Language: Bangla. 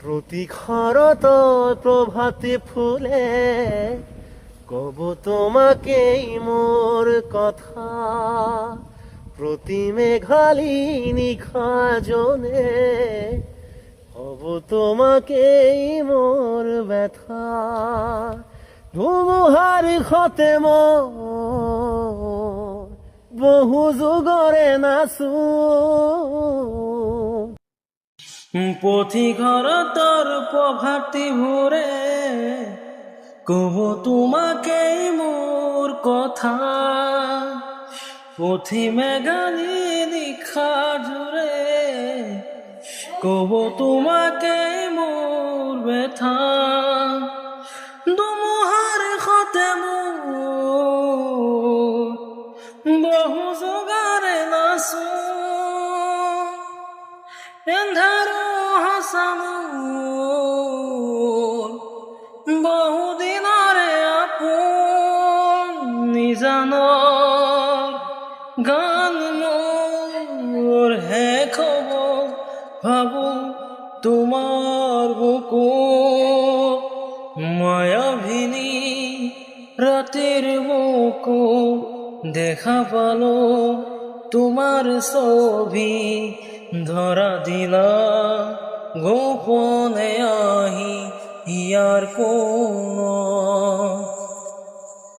প্রতিক্ষর প্রভাতে ফুলে কব তোমাকেই মোর কথা, প্রতি মেঘালি নিখাজনে কব তোমাকেই মোর ব্যথা। ধুমুহার ক্ষতে মোর বহু যুগরে নাচু, পথিঘর তোর প্রভাতি ভোরে কব তোমাকেই মোর কথা, পথি মেঘালি নিখা জুড়ে কব তোমাকেই মোর ব্যথা। দুমুহার ক্ষতে মোর বহু জোগারে নাচো, এন্ধারো হাসামোর বহুদিনরে আপন নিজানৰ গান মোর হে খবৰ ভাবো তোমার বুকু, মায়াভিনী রাতের বুকু দেখা পালো তোমার ছবি, ধরা দিলা গোপনে আহি ইয়ার কোন